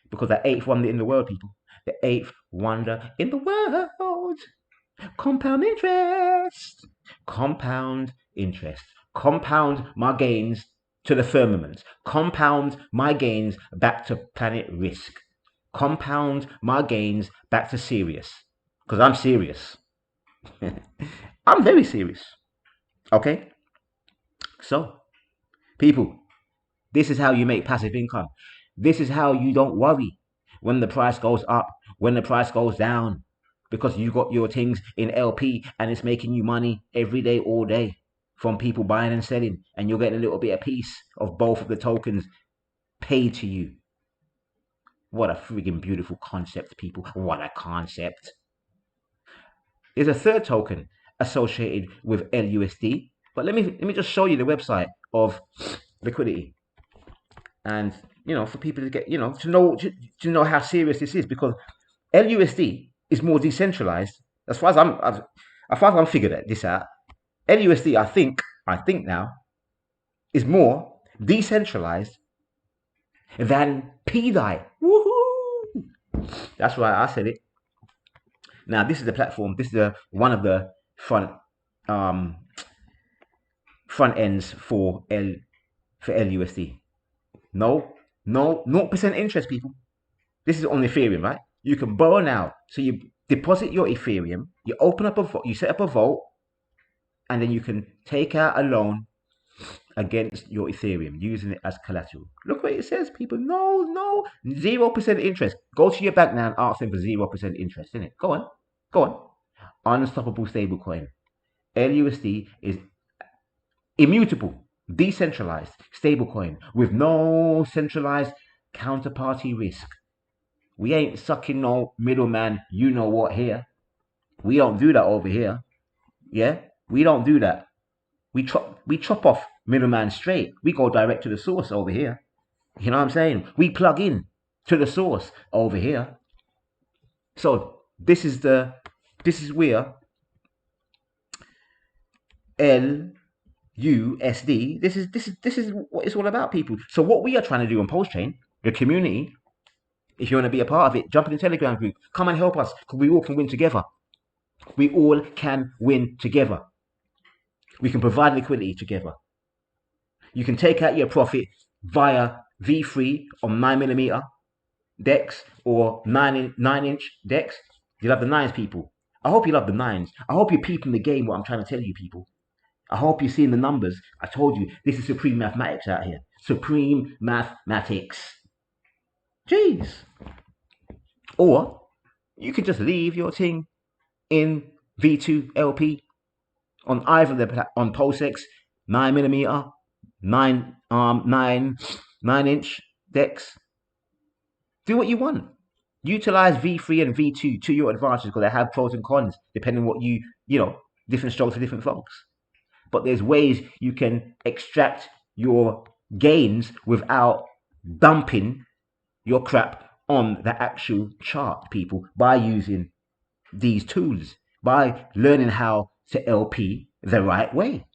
Because the 8th wonder in the world, people. The 8th wonder in the world. Compound interest. Compound interest. Compound my gains to the firmament. Compound my gains back to planet risk. Compound my gains back to serious. Because I'm serious. I'm very serious. Okay? So, people, this is how you make passive income. This is how you don't worry when the price goes up, when the price goes down, because you got your things in LP and it's making you money every day, all day, from people buying and selling, and you're getting a little bit of piece of both of the tokens paid to you. What a friggin' beautiful concept, people. What a concept. There's a third token associated with LUSD, but let me just show you the website of Liquidity. And for people to get to know how serious this is, because LUSD is more decentralized. As far as I'm figured this out, LUSD I think now is more decentralized than Pdai. Woohoo! That's right, I said it. Now this is the platform. This is one of the front ends for LUSD. No, 0% interest, people. This is on Ethereum, right? You can borrow now. So you deposit your Ethereum, you open up you set up a vault, and then you can take out a loan against your Ethereum using it as collateral. Look what it says, people. No, 0% interest. Go to your bank now and ask them for 0% interest, innit? Go on. Unstoppable stablecoin. LUSD is immutable, decentralized stablecoin with no centralized counterparty risk. We ain't sucking no middleman, you know what, here. We don't do that over here. Yeah, we don't do that. We chop off middleman straight. We go direct to the source over here. You know what I'm saying? We plug in to the source over here. So this is where LUSD. This is what it's all about, people. So what we are trying to do on Postchain, the community, if you want to be a part of it, jump in the Telegram group. Come and help us, because we all can win together. We all can win together. We can provide liquidity together. You can take out your profit via V3 on 9mm DEX or 9-inch DEX. You love the 9s, people. I hope you love the 9s. I hope you're peeping the game, what I'm trying to tell you, people. I hope you're seeing the numbers. I told you, this is supreme mathematics out here. Supreme mathematics. Jeez. Or you could just leave your thing in V2 LP on either on PulseX, 9mm, 9-inch DEX. Do what you want. Utilize V3 and V2 to your advantage, because they have pros and cons depending on what different strokes for different folks. But there's ways you can extract your gains without dumping your crap on the actual chart, people, by using these tools, by learning how to LP the right way.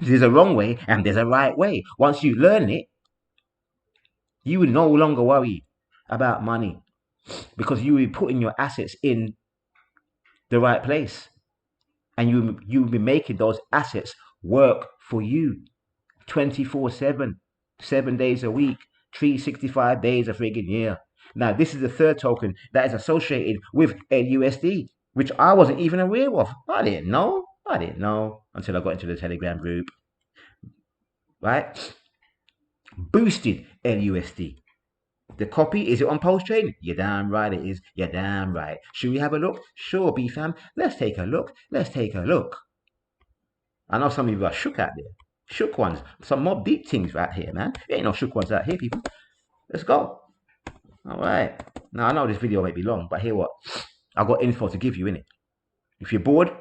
There's a wrong way and there's a right way. Once you learn it, you will no longer worry about money, because you will be putting your assets in the right place. And you'll be making those assets work for you 24/7, 7 days a week, 365 days a friggin' year. Now, this is the third token that is associated with LUSD, which I wasn't even aware of. I didn't know until I got into the Telegram group. Right? Boosted LUSD. The copy, is it on Pulse Chain? You're damn right it is. You're damn right. Should we have a look? Sure, B-fam. Let's take a look. I know some of you are shook out there. Shook ones. Some more deep things right here, man. There ain't no shook ones out here, people. Let's go. All right. Now, I know this video might be long, but hear what? I've got info to give you, innit? If you're bored,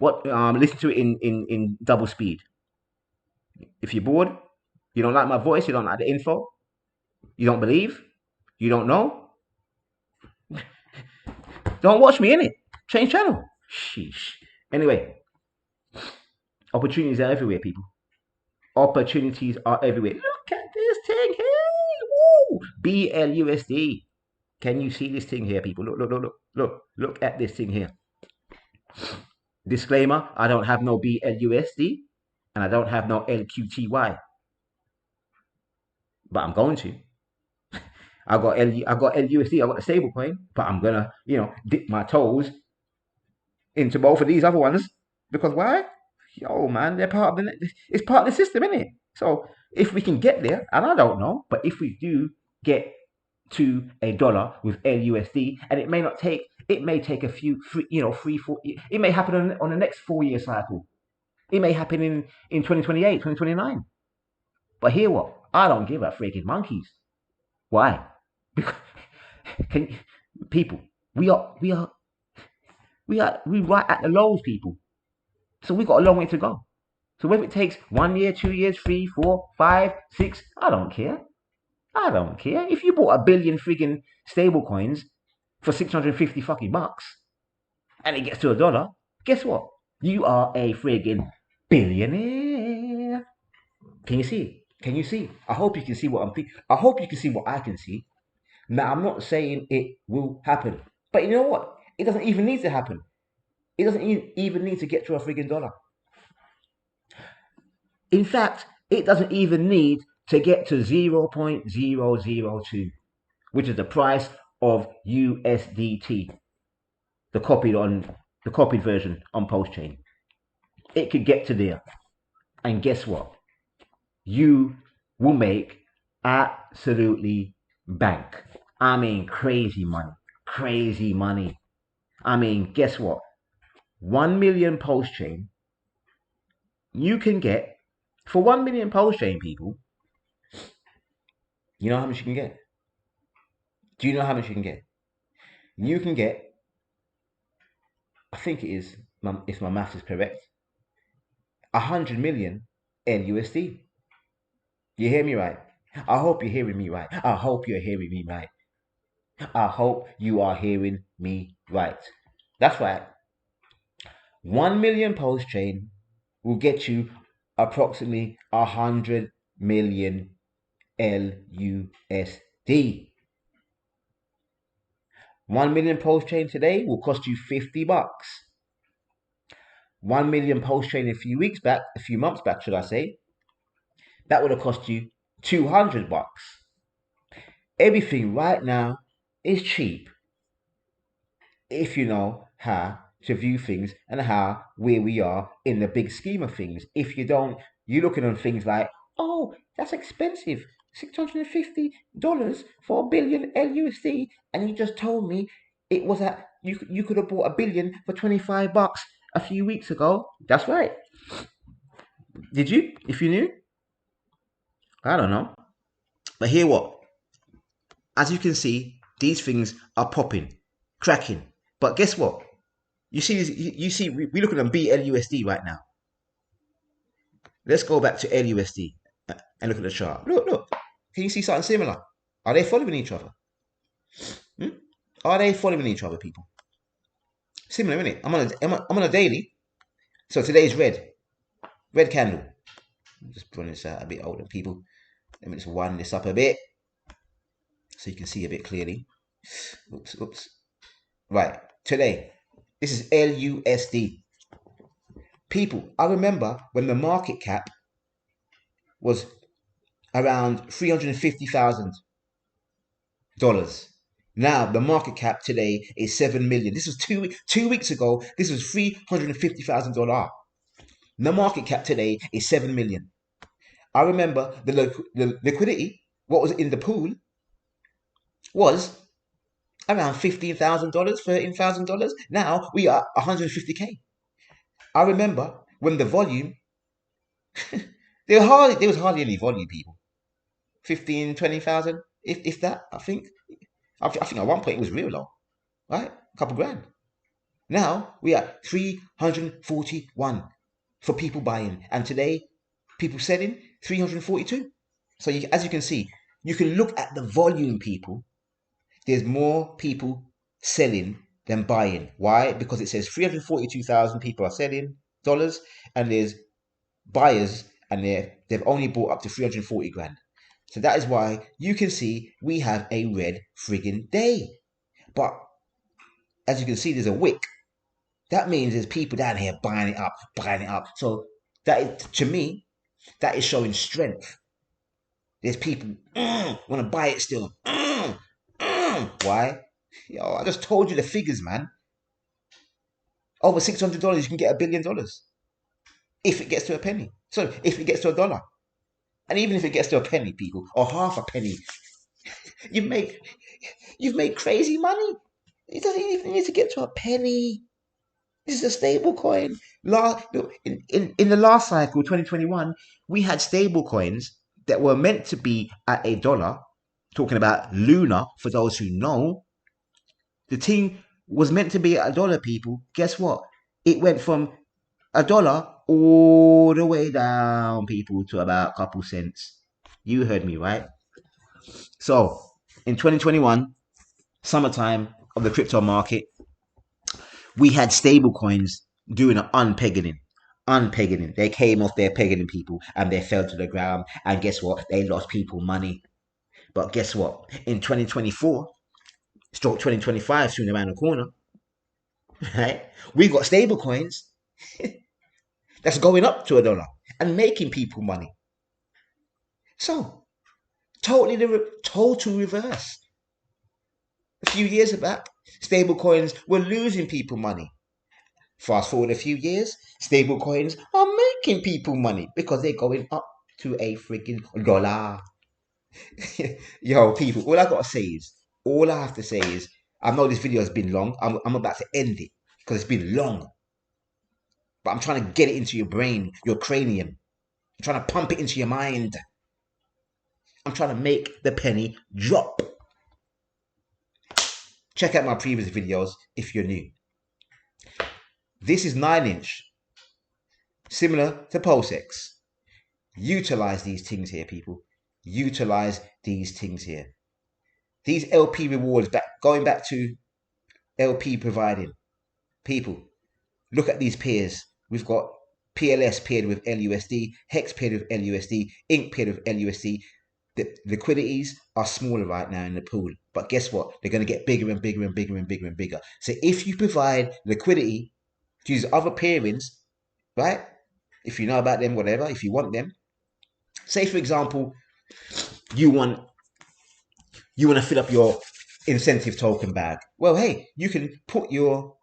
listen to it in double speed. If you're bored, you don't like my voice, you don't like the info, you don't believe, you don't know, don't watch me, innit? Change channel. Sheesh. Anyway, opportunities are everywhere, people. Opportunities are everywhere. Look at this thing here. Woo! BLUSD. Can you see this thing here, people? Look at this thing here. Disclaimer, I don't have no BLUSD and I don't have no LQTY. But I'm going to. I got LUSD, I got the stable coin, but I'm gonna, dip my toes into both of these other ones. Because why? Yo, man, they're part of it's part of the system, isn't it? So if we can get there, and I don't know, but if we do get to $1 with LUSD, and it may take a few, 3, 4, it may happen on the next 4-year cycle. It may happen in 2028, 2029. But hear what? I don't give a freaking monkeys. Why? Because people, we right at the lows, people. So we got a long way to go. So whether it takes 1 year, 2 years, 3, 4, 5, 6, I don't care. If you bought 1 billion friggin' stable coins for 650 fucking bucks and it gets to $1, guess what? You are a friggin' billionaire. Can you see? Can you see? I hope you can see what I'm thinking. I hope you can see what I can see. Now, I'm not saying it will happen. But you know what? It doesn't even need to happen. It doesn't even need to get to a friggin' $1. In fact, it doesn't even need to get to 0.002, which is the price of USDT, the copied version on Pulse Chain. It could get to there. And guess what? You will make absolutely bank. I mean, crazy money. I mean, guess what? 1 million Pulse Chain, you can get, for 1 million Pulse Chain, people, you know how much you can get? Do you know how much you can get? You can get, I think it is, if my math is correct, 100 million LUSD. You hear me right? I hope you're hearing me right. I hope you are hearing me right. That's right. 1 million Pulse Chain will get you approximately 100 million LUSD. 1 million Pulse Chain today will cost you 50 bucks. 1 million Pulse Chain a few months back, should I say, that would have cost you 200 bucks. Everything right now is cheap if you know how to view things and where we are in the big scheme of things. If you don't, you're looking on things like, oh, that's expensive, $650 for 1 billion LUSD, and you just told me it was you could have bought 1 billion for 25 bucks a few weeks ago. That's right. Did you? If you knew? I don't know. But hear what? As you can see, these things are popping, cracking. But guess what? You see, we look at them BLUSD right now. Let's go back to LUSD and look at the chart. Look. Can you see something similar? Are they following each other? Are they following each other, people? Similar, isn't it? I'm on a daily. So today's red candle. Just putting this out a bit older, people. Let me just wind this up a bit so you can see a bit clearly. Oops. Right. today. This is LUSD. People, I remember when the market cap was around $350,000. Now the market cap today is 7 million. This was 2 weeks ago. This was $350,000. The market cap today is 7 million. I remember the liquidity, what was in the pool, was around $15,000, $13,000. Now we are 150K. I remember when the volume, there was hardly any volume, people. 15, 20,000, if that, I think. I think at one point it was real low, right? A couple grand. Now we are 341 for people buying, and today people selling 342. So as you can see, you can look at the volume, people. There's more people selling than buying. Why? Because it says 342,000 people are selling dollars, and there's buyers, and they've only bought up to 340 grand. So that is why you can see we have a red friggin' day. But as you can see, there's a wick. That means there's people down here buying it up. So that is, to me, that is showing strength. There's people want to buy it still. Why? Yo, I just told you the figures, man. Over $600, you can get $1 billion if it gets to a penny. So if it gets to $1, and even if it gets to a penny, people, or half a penny, you've made crazy money. It doesn't even need to get to a penny. This is a stable coin. In the last cycle, 2021, we had stable coins that were meant to be at $1. Talking about Luna, for those who know, the team was meant to be at $1, people. Guess what? It went from $1 all the way down, people, to about a couple cents. You heard me, right? So, in 2021, summertime of the crypto market, we had stable coins doing an unpegging. They came off their pegging, people, and they fell to the ground. And guess what? They lost people money. But guess what? In 2024, stroke 2025, soon around the corner, right? We got stable coins that's going up to $1 and making people money. So, total reverse. A few years back, stable coins were losing people money. Fast forward a few years, stable coins are making people money because they're going up to a freaking $1. Yo, people, all I have to say is, I know this video has been long. I'm about to end it because it's been long. But I'm trying to get it into your brain, your cranium. I'm trying to pump it into your mind. I'm trying to make the penny drop. Check out my previous videos if you're new. This is 9-inch, similar to PulseX. Utilize these things here, people. Utilize these things here. These LP rewards, going back to LP providing. People, look at these pairs. We've got PLS paired with LUSD, Hex paired with LUSD, Inc paired with LUSD. The liquidities are smaller right now in the pool. But guess what? They're going to get bigger and bigger and bigger and bigger and bigger. So if you provide liquidity to use other pairings, right? If you know about them, whatever, if you want them. Say, for example, you want to fill up your incentive token bag. Well, hey, you can pair your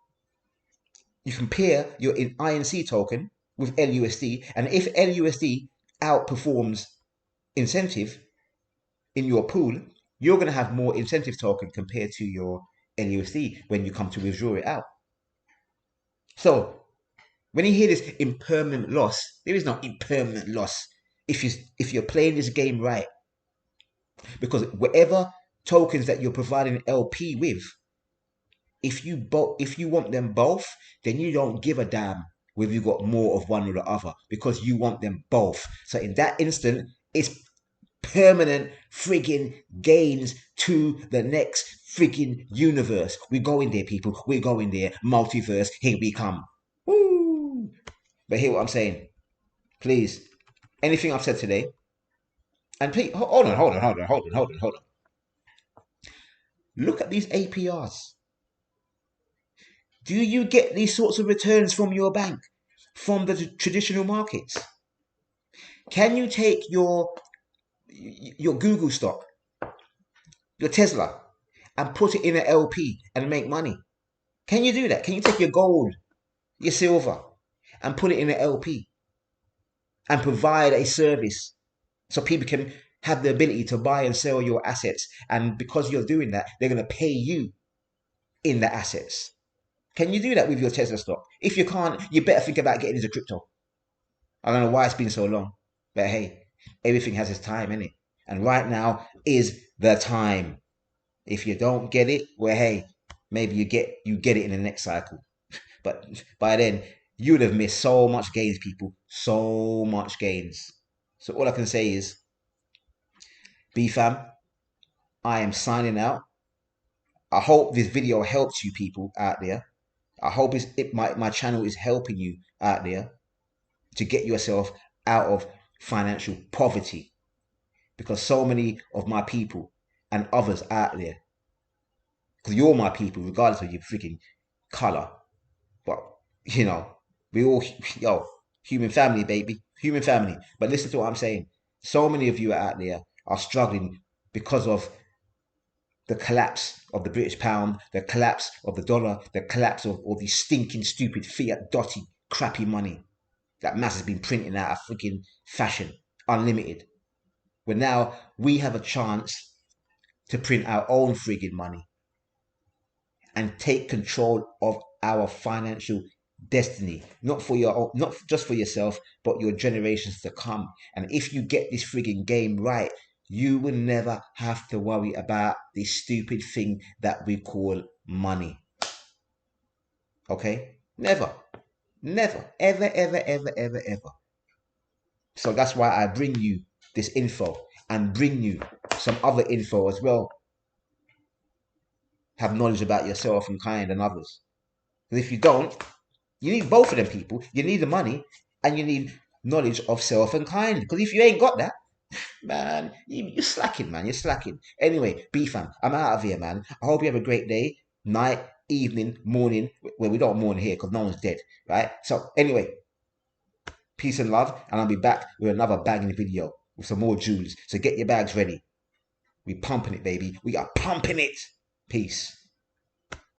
INC token with LUSD, and if LUSD outperforms incentive in your pool, you're going to have more incentive token compared to your LUSD when you come to withdraw it out. So when you hear this impermanent loss, there is no impermanent loss if you're playing this game right. Because whatever tokens that you're providing LP with, if you want them both, then you don't give a damn whether you got more of one or the other, because you want them both. So in that instant, it's permanent friggin' gains to the next friggin' universe. We're going there, people. We're going there. Multiverse, here we come. Woo! But hear what I'm saying. Please, anything I've said today, and please, hold on. Look at these APRs. Do you get these sorts of returns from your bank, from the traditional markets? Can you take your Google stock, your Tesla, and put it in an LP and make money? Can you do that? Can you take your gold, your silver, and put it in an LP and provide a service so people can have the ability to buy and sell your assets? And because you're doing that, they're going to pay you in the assets. Can you do that with your Tesla stock? If you can't, you better think about getting into crypto. I don't know why it's been so long, but hey, everything has its time, innit? And right now is the time. If you don't get it, well, hey, maybe you get it in the next cycle. But by then, you would have missed so much gains, people. So much gains. So all I can say is, BFam, I am signing out. I hope this video helps you people out there. I hope my channel is helping you out there to get yourself out of financial poverty. Because so many of my people and others out there, because you're my people, regardless of your freaking color. But, you know, we all, human family, baby. Human family. But listen to what I'm saying. So many of you out there are struggling because of the collapse of the British pound, the collapse of the dollar, the collapse of all these stinking, stupid, fiat, dotty, crappy money that mass has been printing out of freaking fashion, unlimited. But now we have a chance to print our own friggin' money and take control of our financial destiny, not just for yourself, but your generations to come. And if you get this friggin' game right, you will never have to worry about this stupid thing that we call money. Okay? Never, ever, ever, ever, ever, ever. So that's why I bring you this info and bring you some other info as well. Have knowledge about yourself and kind and others. Because if you don't, you need both of them, people. You need the money and you need knowledge of self and kind. Because if you ain't got that, man, you're slacking, man. You're slacking. Anyway, B-fam, I'm out of here, man. I hope you have a great day, night, evening, morning. Well, we don't mourn here because no one's dead, right? So anyway, peace and love. And I'll be back with another banging video with some more jewels. So get your bags ready. We pumping it, baby. We are pumping it. Peace.